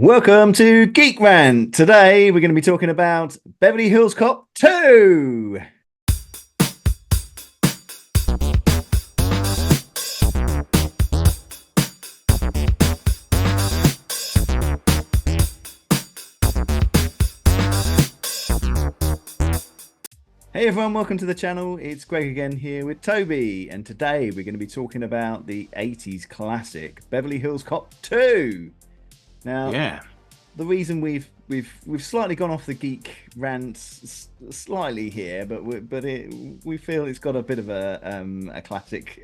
Welcome to Geek Rant. Today we're going to be talking about Beverly Hills Cop 2. Hey everyone, welcome to the channel. It's Greg again here with Toby, and today we're going to be talking about the 80s classic Beverly Hills Cop 2. Now, the reason we've slightly gone off the geek rant slightly here, but we feel it's got a bit of a classic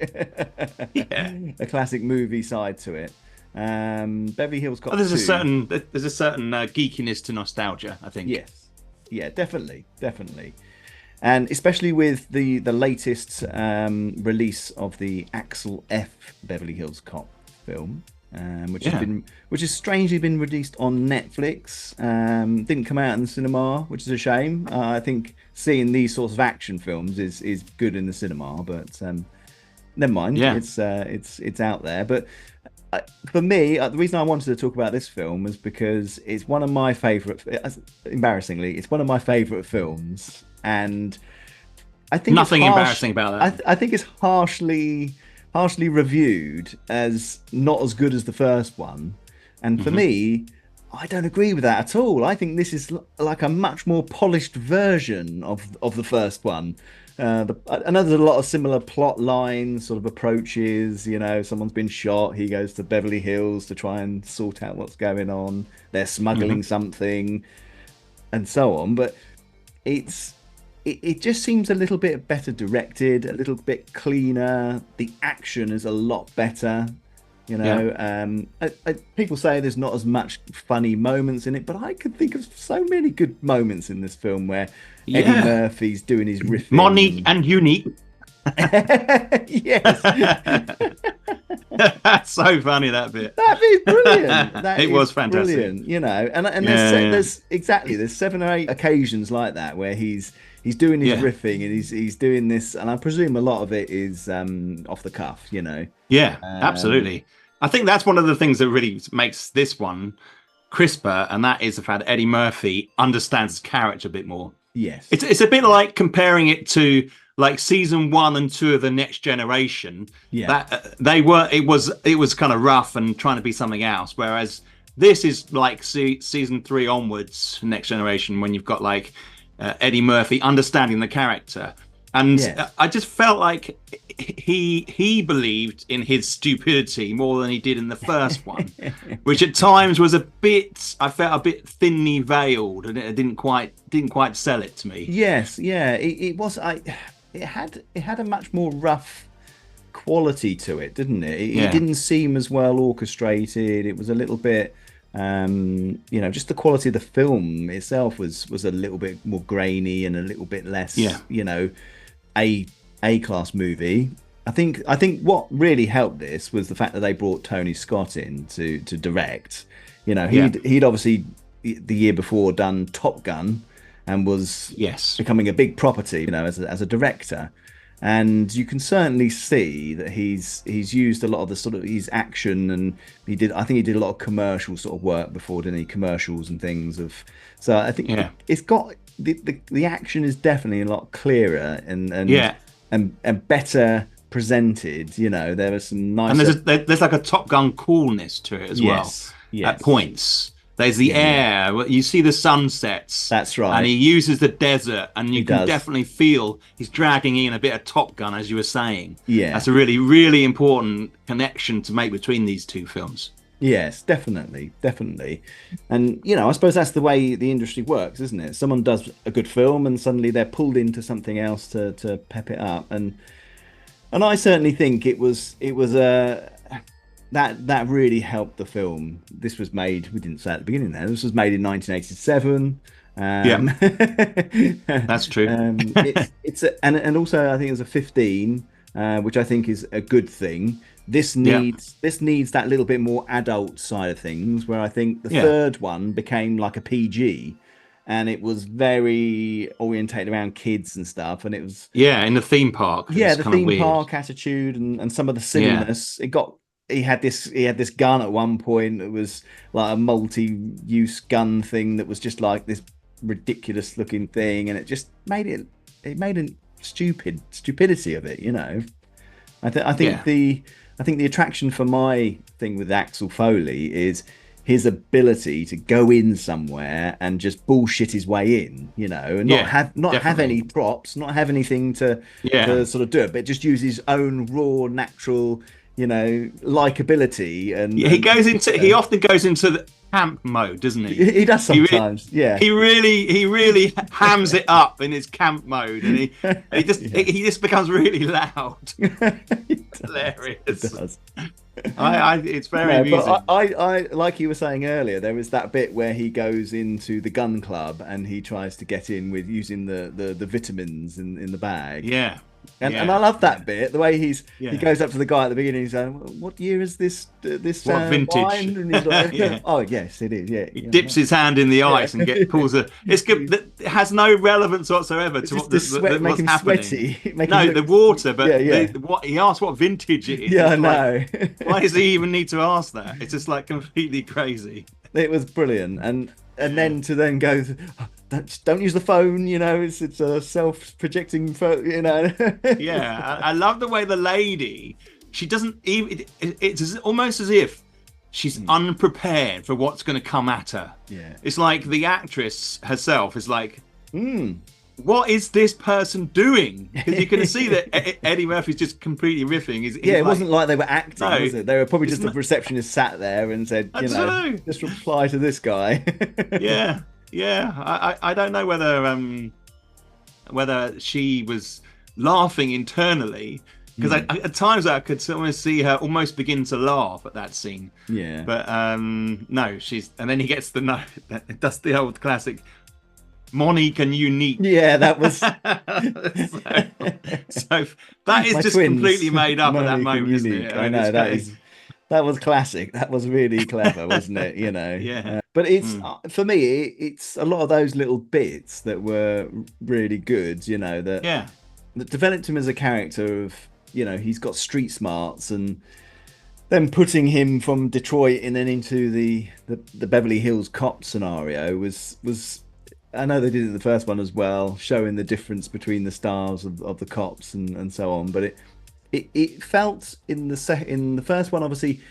a classic movie side to it. Beverly Hills Cop 2. There's a certain geekiness to nostalgia, I think. Yes, yeah, definitely. And especially with the latest release of the Axel F. Beverly Hills Cop film, which has strangely been released on Netflix. Didn't come out in the cinema, which is a shame. I think seeing these sorts of action films is good in the cinema, but never mind. Yeah. It's out there. But for me, the reason I wanted to talk about this film was because it's one of my favorite. Embarrassingly, it's one of my favorite films. And I think nothing embarrassing about that. I think it's harshly reviewed as not as good as the first one. And for me, I don't agree with that at all. I think this is like a much more polished version of the first one. I know there's a lot of similar plot lines, sort of approaches. You know, someone's been shot. He goes to Beverly Hills to try and sort out what's going on. They're smuggling something, and so on. But it just seems a little bit better directed, a little bit cleaner. The action is a lot better. You know, people say there's not as much funny moments in it, but I could think of so many good moments in this film where Eddie Murphy's doing his riffing. Monique and unique. Yes. That's so funny, that bit. That bit's brilliant. It was fantastic. Brilliant, you know, and there's 7 or 8 occasions like that where he's doing his riffing and he's doing this, and I presume a lot of it is off the cuff, you know. Yeah, absolutely. I think that's one of the things that really makes this one crisper, and that is the fact that Eddie Murphy understands his character a bit more. Yes, it's a bit like comparing it to like season 1 and 2 of The Next Generation. That it was kind of rough and trying to be something else, whereas this is like season 3 onwards, Next Generation, when you've got like Eddie Murphy understanding the character. And I just felt like he believed in his stupidity more than he did in the first one, which at times was I felt a bit thinly veiled, and it didn't quite sell it to me. Yes, yeah, it was. It had a much more rough quality to it, didn't it? It didn't seem as well orchestrated. It was a little bit. You know, just the quality of the film itself was a little bit more grainy and a little bit less, you know, A-class movie. I think what really helped this was the fact that they brought Tony Scott in to direct. You know, he'd obviously the year before done Top Gun and was becoming a big property, you know, as a director. And you can certainly see that he's used a lot of the sort of his action, and I think he did a lot of commercial sort of work before, didn't he? Commercials and things of. So I think it's got the action is definitely a lot clearer and better presented. You know, there are some nice. And there's like a Top Gun coolness to it as well. At points. There's the air. You see the sunsets. That's right. And he uses the desert, and you can definitely feel he's dragging in a bit of Top Gun, as you were saying. Yeah, that's a really, really important connection to make between these two films. Yes, definitely. And you know, I suppose that's the way the industry works, isn't it? Someone does a good film, and suddenly they're pulled into something else to pep it up. And I certainly think it was that really helped the film. This was made, we didn't say at the beginning there, this was made in 1987. That's true. And also I think it was a 15, which I think is a good thing. This needs that little bit more adult side of things, where I think the third one became like a PG, and it was very orientated around kids and stuff, and it was in the theme park. The theme park attitude and some of the silliness. It got he had this gun at one point. It was like a multi-use gun thing that was just like this ridiculous looking thing, and it just made a stupidity of it, you know. I think the attraction for my thing with Axel Foley is his ability to go in somewhere and just bullshit his way in, you know, and not have any props, not have anything to sort of do it, but just use his own raw, natural, you know, likability. And he often goes into the camp mode, doesn't he? He does sometimes. He really hams it up in his camp mode, and he just becomes really loud. It's hilarious. It does. It's very amusing. But I like you were saying earlier, there was that bit where he goes into the gun club and he tries to get in with using the vitamins in the bag. Yeah. And I love that bit, the way he goes up to the guy at the beginning, he's saying, "What year is this what vintage wine?" And he's like, "Oh yes, it is." Yeah, he dips his hand in the ice and pulls a. It's good. It has no relevance whatsoever to what what's happening. Sweaty. The water, but what he asked what vintage it is. Yeah, I know. Why does he even need to ask that? It's just like completely crazy. It was brilliant, and then to then go. Don't use the phone, you know. It's a self-projecting phone, you know. Yeah, I love the way the lady. She doesn't even. It's almost as if she's unprepared for what's going to come at her. Yeah, it's like the actress herself is like, what is this person doing? Because you can see that Eddie Murphy's just completely riffing. It wasn't like they were acting, was it? They were probably just a receptionist sat there and said, you know, just reply to this guy. Yeah, I don't know whether she was laughing internally, because at times I could almost see her almost begin to laugh at that scene. Yeah, but no, and then he gets the note. That's the old classic. Monique and Unique. Yeah, that was so that is just twins. Completely made up Monique at that moment, isn't it? I know that was classic. That was really clever, wasn't it? You know. Yeah. But it's for me, it's a lot of those little bits that were really good. You know that developed him as a character of, you know, he's got street smarts, and then putting him from Detroit and then into the Beverly Hills Cop scenario was. I know they did it in the first one as well, showing the difference between the styles of the cops and so on. But it felt in the first one, obviously,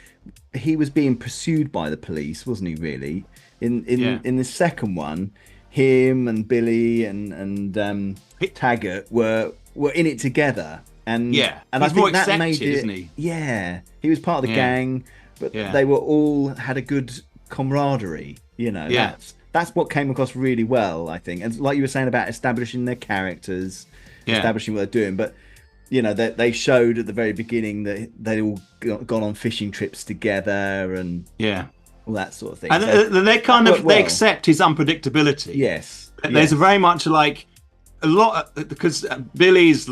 he was being pursued by the police, wasn't he? Really, in the second one, him and Billy and Taggart were in it together, and he's I think more that accepted, made it. Isn't he? Yeah, he was part of the gang, but they were all had a good camaraderie. You know, that's what came across really well, I think. And like you were saying about establishing their characters, establishing what they're doing. But, you know, they showed at the very beginning that they'd all gone on fishing trips together and all that sort of thing. And so they accept his unpredictability. Yes. There's a very much like a lot, because Billy's,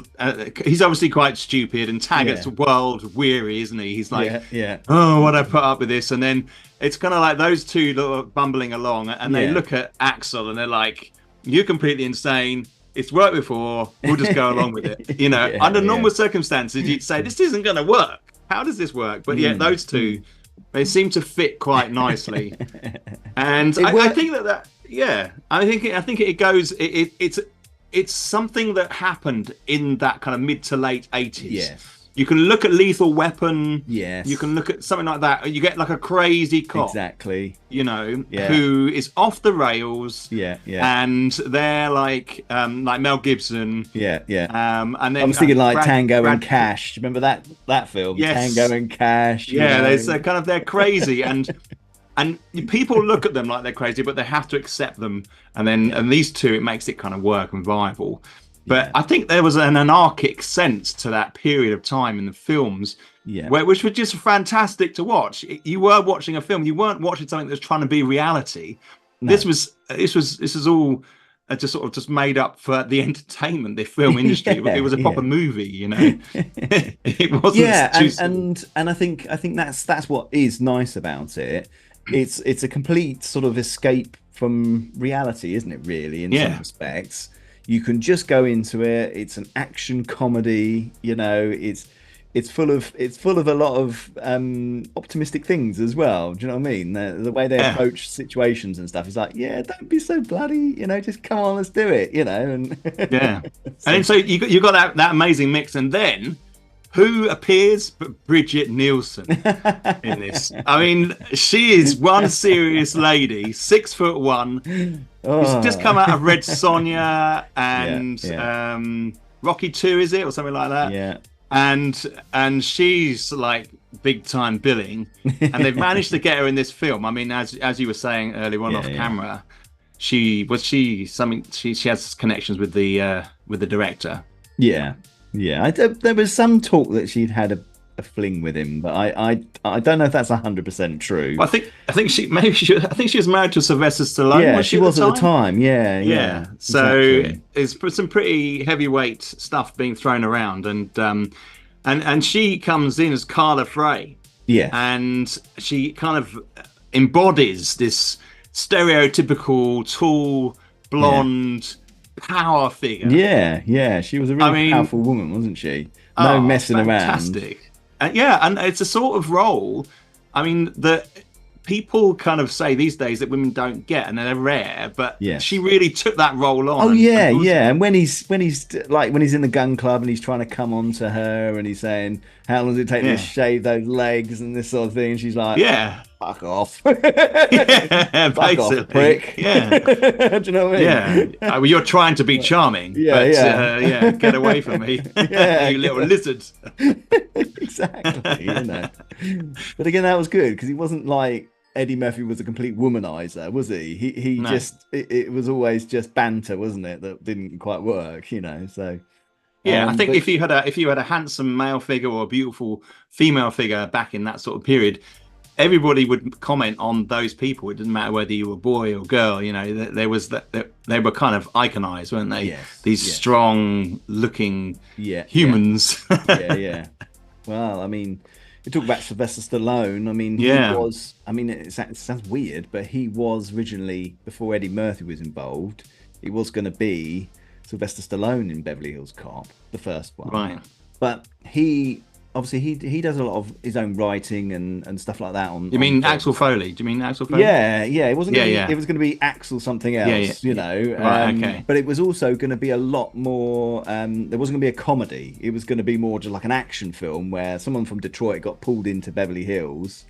he's obviously quite stupid, and Taggart's world weary, isn't he? He's like, oh, what I put up with this. And then it's kind of like those two bumbling along, and they look at Axel and they're like, you're completely insane. It's worked before. We'll just go along with it. You know, under normal circumstances, you'd say, this isn't going to work. How does this work? But yet those two, they seem to fit quite nicely. And I think I think it goes, it's something that happened in that kind of mid to late 80s. Yes. You can look at Lethal Weapon. Yes. You can look at something like that. You get like a crazy cop. Exactly. You know, who is off the rails. Yeah. And they're like Mel Gibson. Yeah. And then I was thinking like Tango and Cash. Do you remember that film? Yes. Tango and Cash. Yeah, there's kind of, they're crazy, and people look at them like they're crazy, but they have to accept them. And then and these two, it makes it kind of work and viable. But I think there was an anarchic sense to that period of time in the films, which was just fantastic to watch. You were watching a film; you weren't watching something that was trying to be reality. No. This was all just made up for the entertainment, the film industry. It was a proper movie, you know. It wasn't. Yeah, and I think that's what is nice about it. It's a complete sort of escape from reality, isn't it? Really, in some respects. You can just go into it. It's an action comedy, you know. it's full of a lot of optimistic things as well. Do you know what I mean? The way they approach situations and stuff is like, yeah, don't be so bloody, just come on, let's do it, And and so you got that amazing mix, and then who appears but Brigitte Nielsen in this? I mean, she is one serious lady, 6'1". She's just come out of Red Sonja and Rocky 2, is it, or something like that? Yeah. And she's like big time billing, and they've managed to get her in this film. I mean, as you were saying earlier on off camera, she has connections with the director. Yeah. There was some talk that she'd had a fling with him, but I don't know if that's 100% true. Well, I think she was married to Sylvester Stallone. Yeah, she was at the time. Yeah. So exactly. It's some pretty heavyweight stuff being thrown around, and she comes in as Carla Frey. Yeah, and she kind of embodies this stereotypical tall blonde power figure. Yeah. She was a really powerful woman, wasn't she? No messing fantastic. And it's a sort of role, I mean, that people kind of say these days that women don't get, and they're rare, but she really took that role on. Oh yeah. And when he's in the gun club and he's trying to come on to her and he's saying, how long does it take to shave those legs and this sort of thing, and she's like, fuck off. Fuck off, prick. Yeah. Do you know what I mean? Yeah. Well, you're trying to be charming, but get away from me. You little lizard. Exactly. But again, that was good because he wasn't like Eddie Murphy was a complete womanizer, was he? He just it was always just banter, wasn't it? That didn't quite work, So I think if you had a handsome male figure or a beautiful female figure back in that sort of period, everybody would comment on those people. It didn't matter whether you were a boy or girl. There was that they were kind of iconized, weren't they? These strong-looking humans. Yeah. Well, I mean, you talk about Sylvester Stallone. I mean, he was. I mean, it sounds weird, but he was originally, before Eddie Murphy was involved, he was going to be Sylvester Stallone in Beverly Hills Cop, the first one. Right. But he does a lot of his own writing and stuff like that. You mean Axel Foley? Do you mean Axel Foley? Yeah. It wasn't. It was going to be Axel something else. Right, okay. But it was also going to be a lot more. There wasn't going to be a comedy. It was going to be more just like an action film where someone from Detroit got pulled into Beverly Hills,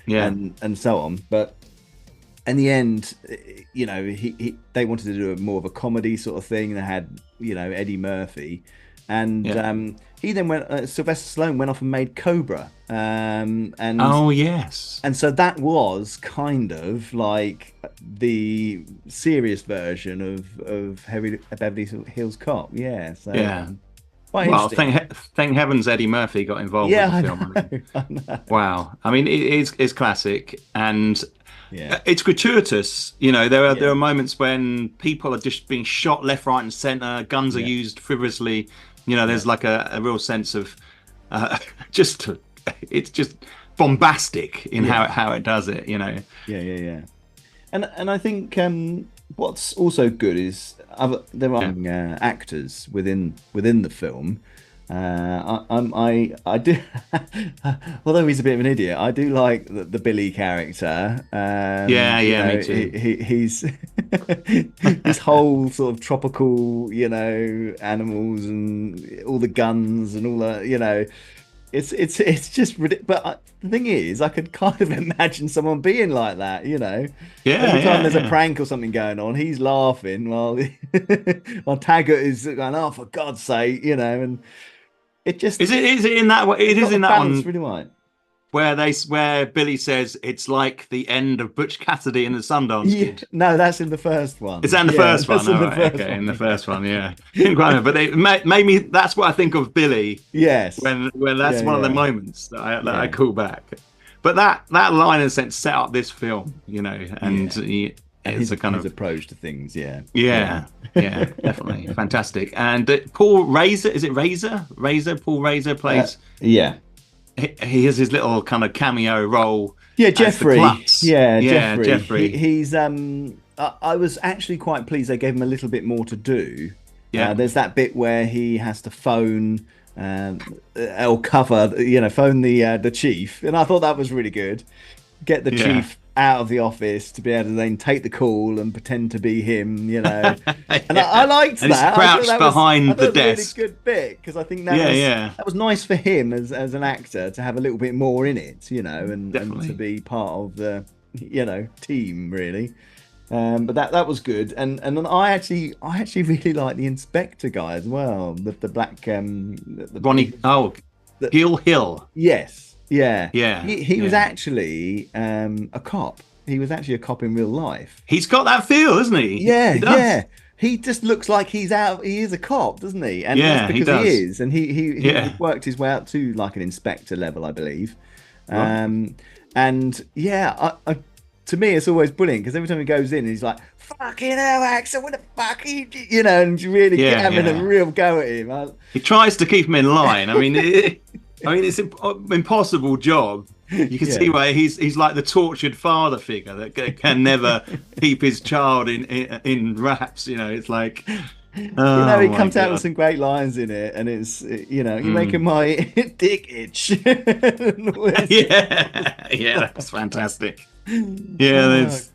and so on. But in the end, they wanted to do more of a comedy sort of thing. They had Eddie Murphy. And he then went. Sylvester Stallone went off and made Cobra. And so that was kind of like the serious version of Beverly Hills Cop. Yeah. So well, thank heavens Eddie Murphy got involved with the film. I know. Wow. I mean, it's classic and. Yeah. It's gratuitous, there are moments when people are just being shot left, right, and centre. Guns are used frivolously. There's like a real sense of it's just bombastic in how it does it. Yeah. And I think what's also good is there are actors within the film. I do, although he's a bit of an idiot, I do like the Billy character. Me too. He's this whole sort of tropical, animals and all the guns and all that, it's just ridiculous. But the thing is, I could kind of imagine someone being like that, Every time there's a prank or something going on, he's laughing while Taggart is going, "Oh, for God's sake," and it just is it in that way? It is in that one, really right. Where Billy says it's like the end of Butch Cassidy and the Sundance Kid. No, that's in the first one. Is that in the first one? In the first one, yeah. But it made me. That's what I think of Billy. Yes. When that's one of the moments that I call back. But that line in a sense set up this film, and. It's a kind of approach to things, yeah, definitely fantastic. And Paul Reiser, is it Reiser? Paul Reiser plays. He has his little kind of cameo role. Yeah, Jeffrey. Jeffrey. He's. I was actually quite pleased they gave him a little bit more to do. Yeah. There's that bit where he has to phone or cover, phone the chief, and I thought that was really good. Get the chief out of the office to be able to then take the call and pretend to be him, And I liked and that. He's crouched behind the desk. A really good bit, because I think that was nice for him as an actor to have a little bit more in it, and to be part of the team, really. But that was good, and then I actually really like the inspector guy as well, the black Ronnie. Gil Hill. Yes. Yeah. He was yeah. actually a cop. He was actually a cop in real life. He's got that feel, isn't he? Yeah, he He just looks like he is a cop, doesn't he? And that's because he is. And he worked his way up to like an inspector level, I believe. And to me, it's always brilliant, because every time he goes in, he's like, "Fucking hell, Axel, what the fuck are you do?" And really having a real go at him. He tries to keep him in line. I mean, it's an impossible job. You can see why he's like the tortured father figure that can never keep his child in wraps. It's like, he comes out with some great lines in it, and it's you're making my dick itch. That's fantastic. There's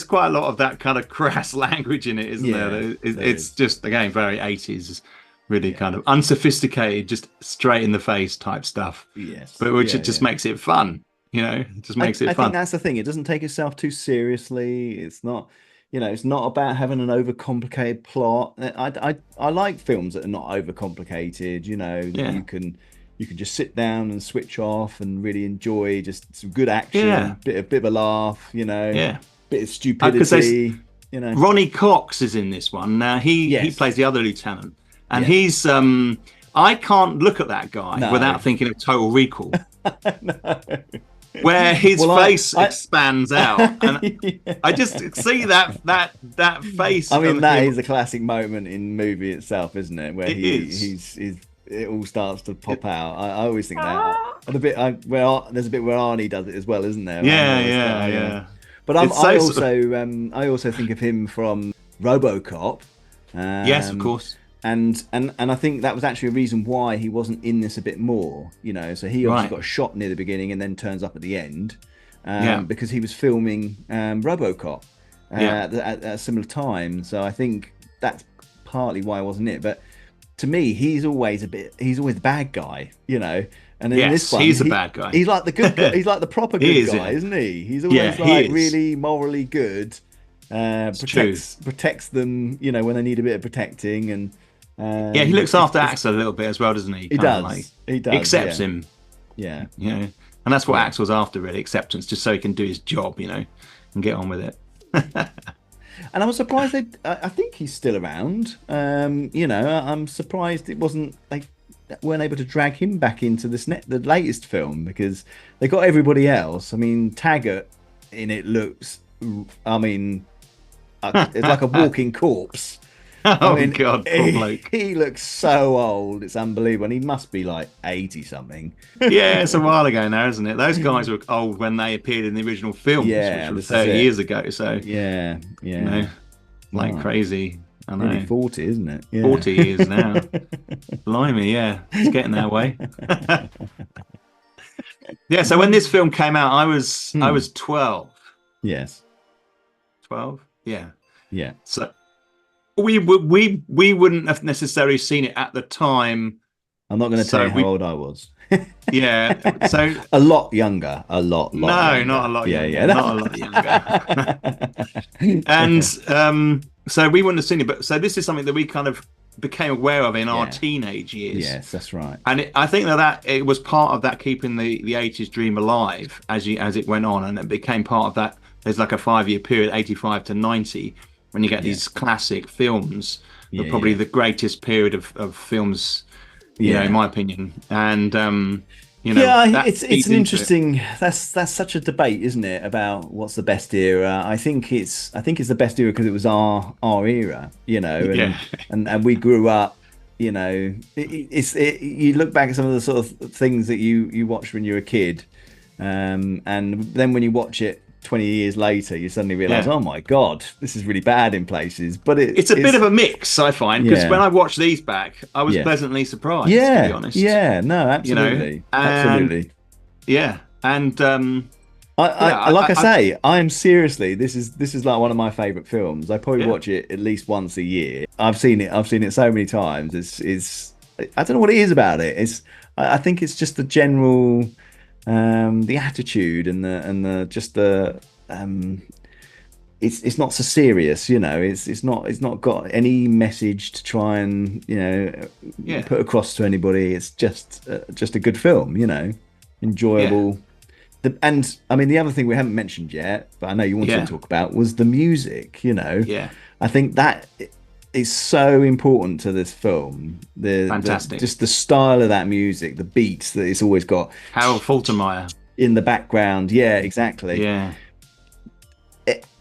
quite a lot of that kind of crass language in it, isn't there? It's just, again, very 80s, really kind of unsophisticated, just straight in the face type stuff. Yes, but which it just makes it fun. It just makes it fun. I think that's the thing. It doesn't take itself too seriously. It's not. It's not about having an overcomplicated plot. I like films that are not overcomplicated. That you can just sit down and switch off and really enjoy just some good action, bit of a laugh, bit of stupidity. Ronnie Cox is in this one. Now he plays the other lieutenant, and he's I can't look at that guy without thinking of Total Recall. No. Where his face expands out, and I just see that face. I mean, that is a classic moment in the movie itself, isn't it? Where it all starts to pop out. I always think that. And there's a bit where Arnie does it as well, isn't there? Yeah. But I also think of him from RoboCop. Yes, of course. And I think that was actually a reason why he wasn't in this a bit more, so he obviously got shot near the beginning and then turns up at the end, because he was filming RoboCop at a similar time. So I think that's partly why I wasn't in it. But to me, he's always the bad guy, and in this one, he's the bad guy. He's like the good guy. He's like the proper good guy, isn't he? He's always really morally good. Protects them, when they need a bit of protecting, and he looks after Axel a little bit as well, doesn't he? He does. Accepts him. Yeah. And that's what Axel's after, really, acceptance, just so he can do his job, and get on with it. And I was surprised I think he's still around. I'm surprised they weren't able to drag him back into the latest film, because they got everybody else. I mean, Taggart in it looks, it's like a walking corpse. God, poor bloke. He looks so old, it's unbelievable, and he must be like 80 something. It's a while ago now, isn't it? Those guys were old when they appeared in the original films, which was 30 years ago. So crazy. I know. Nearly 40, isn't it? 40 years now. Blimey, it's getting that way. So when this film came out, I was 12. Yes. 12. Yeah. So we wouldn't have necessarily seen it at the time. I'm not going to tell you how old I was. So a lot younger. A lot. No, younger. Not a lot younger. Not a lot younger. And so we wouldn't have seen it. But so this is something that we kind of became aware of in our teenage years. Yes, that's right. And I think that it was part of that, keeping the 80s dream alive as it went on, and it became part of that. There's like a 5-year period, 85 to 90. When you get these classic films, probably the greatest period of films, in my opinion. And it's an interesting. That's such a debate, isn't it, about what's the best era? I think it's the best era because it was our era, and we grew up. You look back at some of the sort of things that you watched when you were a kid, and then when you watch it 20 years later, you suddenly realize, oh my God, this is really bad in places. But it's a bit of a mix, I find, because when I watched these back, I was pleasantly surprised, to be honest. Yeah, no, absolutely. You know? Absolutely. Yeah. And like I say, I'm seriously, this is like one of my favorite films. I probably watch it at least once a year. I've seen it so many times. It's I don't know what it is about it. I think it's just the general the attitude and the just the it's not so serious, you know. It's not got any message to try and, you know, put across to anybody. It's just a good film, you know, enjoyable. And I mean, the other thing we haven't mentioned yet, but I know you wanted to talk about, was the music. You know, I think that is so important to this film. Fantastic. Just the style of that music, the beats that it's always got. Harold Faltermeyer in the background. Yeah, exactly. Yeah.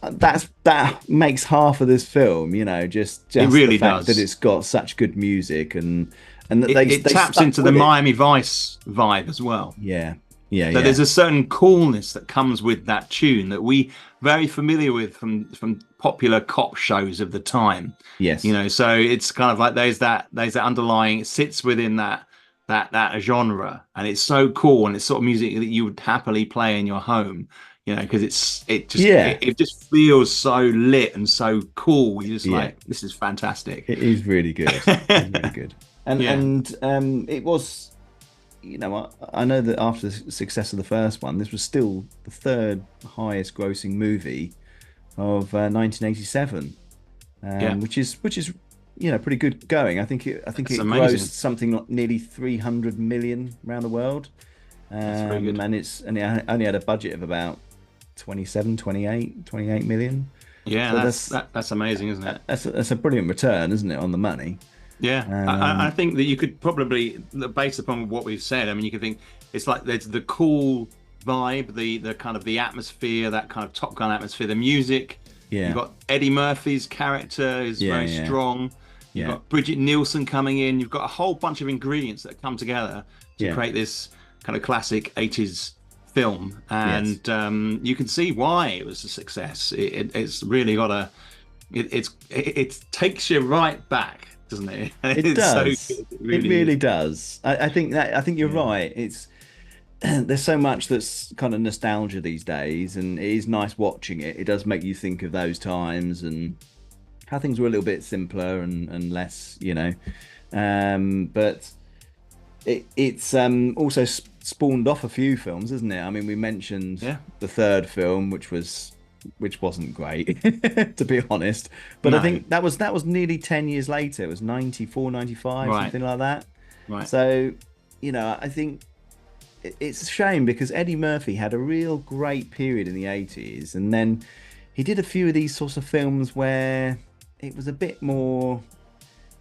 That makes half of this film, you know, just it really the fact does. that it's got such good music and that it taps into the Miami Vice vibe as well. Yeah. There's a certain coolness that comes with that tune that we very familiar with from popular cop shows of the time. Yes, you know, so it's kind of like there's that underlying, it sits within that genre, and it's so cool, and it's sort of music that you would happily play in your home, you know, because it just feels so lit and so cool. You're just like, this is fantastic. It is really good. It's really good. And it was. You know, I know that after the success of the first one, this was still the third highest grossing movie of 1987, which is you know, pretty good going. I think it grossed something like nearly 300 million around the world, and it only had a budget of about 28 million. Yeah, so that's amazing, isn't it? That's a brilliant return, isn't it, on the money? Yeah, I think that you could probably, based upon what we've said, I mean, you could think it's like there's the cool vibe, the kind of the atmosphere, that kind of Top Gun atmosphere, the music. Yeah. You've got Eddie Murphy's character is very strong. You've got Brigitte Nielsen coming in. You've got a whole bunch of ingredients that come together to create this kind of classic 80s film. And you can see why it was a success. It's really got it takes you right back. Doesn't it? It does. So it really does. I think you're right. It's there's so much that's kind of nostalgia these days, and it is nice watching it. It does make you think of those times and how things were a little bit simpler and less, you know. But it's also spawned off a few films, isn't it? I mean, we mentioned the third film, which wasn't great, to be honest, but I think that was nearly 10 years later. It was 94, 95, something like that. Right. So, you know, I think it's a shame because Eddie Murphy had a real great period in the 80s, and then he did a few of these sorts of films where it was a bit more,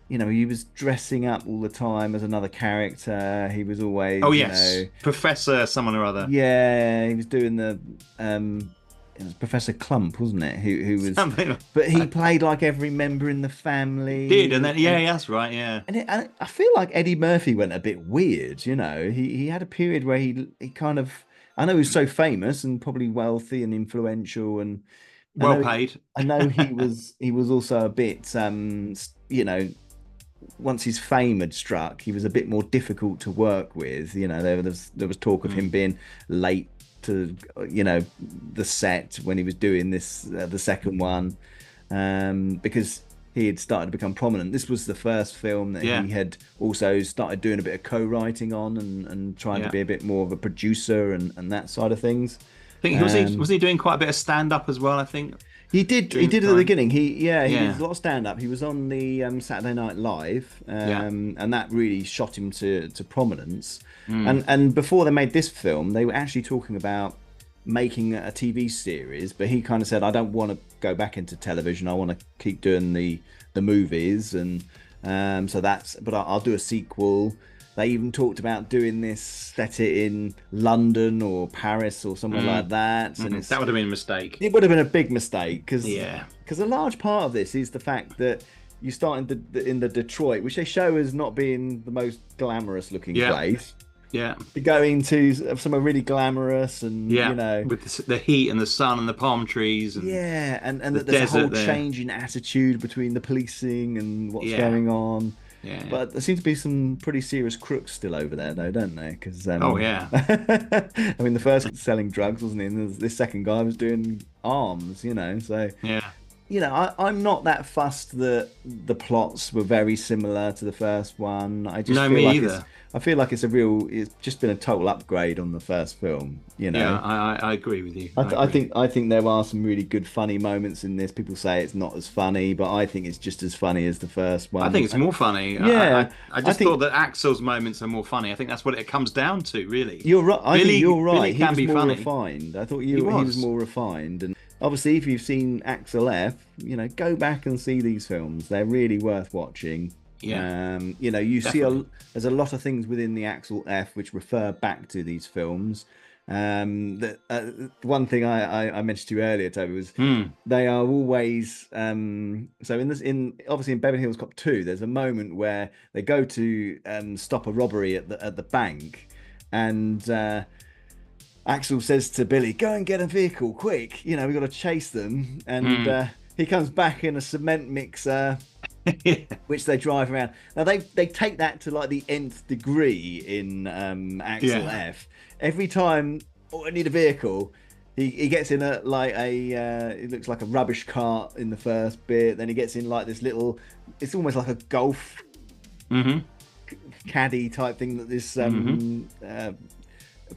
you know, he was dressing up all the time as another character. He was always, Professor someone or other. Yeah, he was doing the it was Professor Clump, wasn't it? Who was? But he played like every member in the family. Did, and then that's right, yeah. And I feel like Eddie Murphy went a bit weird. You know, he had a period where he kind of, I know he was so famous and probably wealthy and influential and well paid. I know he was also a bit, you know, once his fame had struck, he was a bit more difficult to work with. You know, there was talk of him being late to, you know, the set when he was doing this the second one, because he had started to become prominent. This was the first film that he had also started doing a bit of co-writing on and trying to be a bit more of a producer and that side of things. I think was he doing quite a bit of stand-up as well, I think? He did at the beginning. He did a lot of stand-up. He was on the Saturday Night Live, and that really shot him to prominence. And before they made this film, they were actually talking about making a TV series, but he kind of said, I don't want to go back into television. I want to keep doing the movies, and but I'll do a sequel. They even talked about doing this, set it in London or Paris or somewhere like that. And that would have been a mistake. It would have been a big mistake because a large part of this is the fact that you start in the Detroit, which they show as not being the most glamorous looking place. Yeah. Going to somewhere really glamorous and with the heat and the sun and the palm trees and and the that there's a whole there. change in attitude between the policing and what's going on. Yeah. But there seems to be some pretty serious crooks still over there, though, don't they? Because oh yeah, I mean, the first was selling drugs, wasn't he? And this second guy was doing arms, So yeah. I'm not that fussed that the plots were very similar to the first one. I just no, feel me like either. I feel like it's just been a total upgrade on the first film. Yeah, I agree with you. I think there are some really good funny moments in this. People say it's not as funny, but I think it's just as funny as the first one. I think it's more funny. Yeah, I just thought that Axel's moments are more funny. I think that's what it comes down to, really. You're right. I think you're right. Billy can be funny. Refined. I thought he was more refined. And obviously, if you've seen Axel F, go back and see these films. They're really worth watching. Yeah. You see there's a lot of things within the Axel F which refer back to these films. One thing I mentioned to you earlier, Toby, was they are always so obviously in Beverly Hills Cop 2, there's a moment where they go to stop a robbery at the bank, and Axel says to Billy, "Go and get a vehicle, quick! We've got to chase them." And he comes back in a cement mixer, which they drive around. Now they take that to like the nth degree in Axel F. Every time I need a vehicle, he gets in it looks like a rubbish cart in the first bit. Then he gets in like this little, it's almost like a golf caddy type thing that this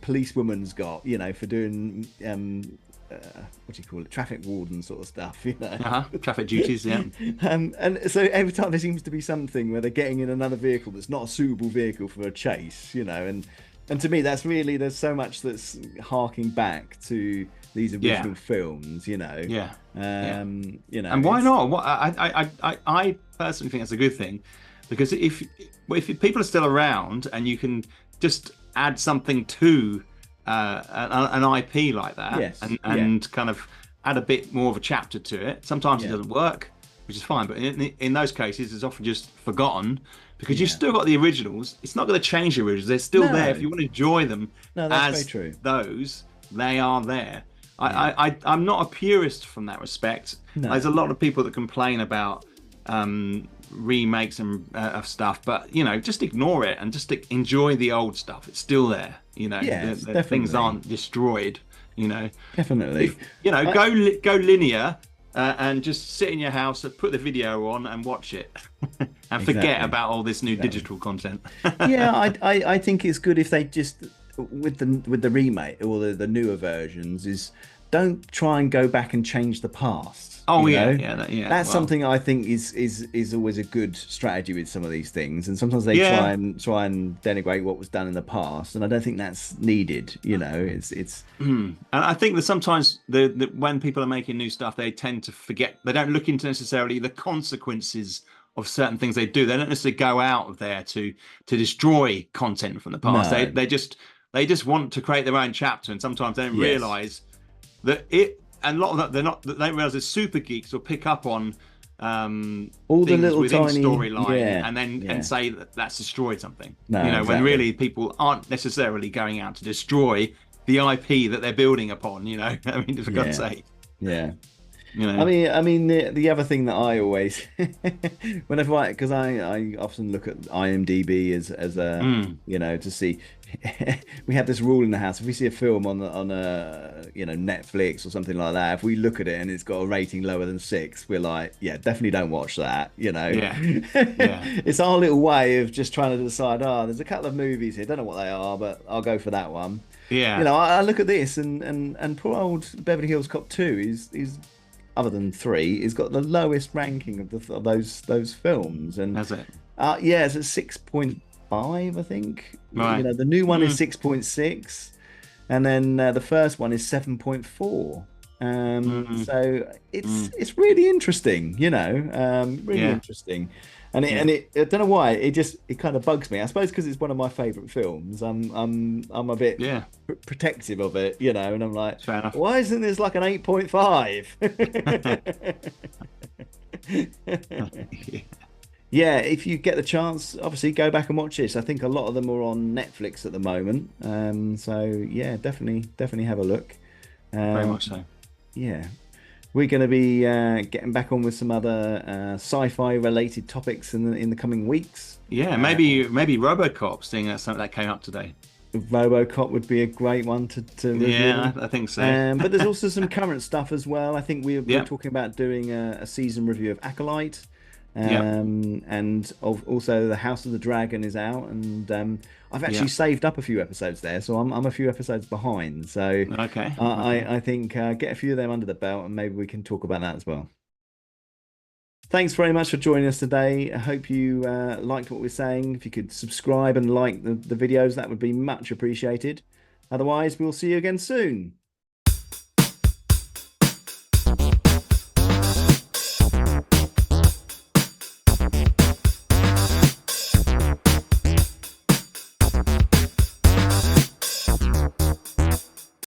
policewoman's got, for doing what do you call it, traffic warden sort of stuff, traffic duties. And so every time there seems to be something where they're getting in another vehicle that's not a suitable vehicle for a chase, and to me that's really, there's so much that's harking back to these original films, and why not? I personally think that's a good thing, because if people are still around and you can just add something to an IP like that, and kind of add a bit more of a chapter to it. Sometimes it doesn't work, which is fine, but in those cases it's often just forgotten, because you've still got the originals. It's not going to change the originals. They're still there. If you want to enjoy them as very true. Those, they are there. I'm not a purist from that respect. There's a lot of people that complain about remakes and of stuff, but just ignore it and just enjoy the old stuff. It's still there. The things aren't destroyed. Definitely. Go linear and just sit in your house, put the video on and watch it, and forget about all this new digital content. I think it's good if they just, with the remake or the newer versions, is don't try and go back and change the past. That's something I think is always a good strategy with some of these things, and sometimes they try and denigrate what was done in the past, and I don't think that's needed. It's. And I think that sometimes when people are making new stuff, they tend to forget. They don't look into necessarily the consequences of certain things they do. They don't necessarily go out of there to destroy content from the past. No. They just want to create their own chapter, and sometimes they don't realise that it. And a lot of that, they don't realize that super geeks will pick up on all things the little within tiny storyline, and then and say that that's destroyed something. When really people aren't necessarily going out to destroy the IP that they're building upon. I mean, for God's sake. Yeah. I mean, the other thing that I always, whenever because I often look at IMDb as a to see. We have this rule in the house: if we see a film on a Netflix or something like that, if we look at it and it's got a rating lower than 6, we're like, definitely don't watch that. It's our little way of just trying to decide. There's a couple of movies here, don't know what they are, but I'll go for that one. I look at this and poor old Beverly Hills Cop 2 is other than 3, has got the lowest ranking of those films, and has it? It's at 6.5, I think. Right. The new one is 6.6, and then the first one is 7.4. So it's really interesting, really interesting. And it I don't know why it kind of bugs me. I suppose because it's one of my favourite films. I'm a bit protective of it, and I'm like, why isn't this like an 8.5? yeah, if you get the chance, obviously go back and watch this. I think a lot of them are on Netflix at the moment. So yeah, definitely have a look. Very Um, much so. yeah, we're going to be getting back on with some other sci-fi related topics in the coming weeks. Yeah, maybe RoboCop, seeing that's something that came up today. RoboCop would be a great one to review. Yeah, I think so. But there's also some current stuff as well. I think we're Yep. talking about doing a season review of Acolyte. Yep. And also the House of the Dragon is out, and I've actually saved up a few episodes there, so I'm a few episodes behind. So Okay. I think get a few of them under the belt, and maybe we can talk about that as well. Thanks very much for joining us today. I hope you liked what we're saying. If you could subscribe and like the videos, that would be much appreciated. Otherwise, we'll see you again soon.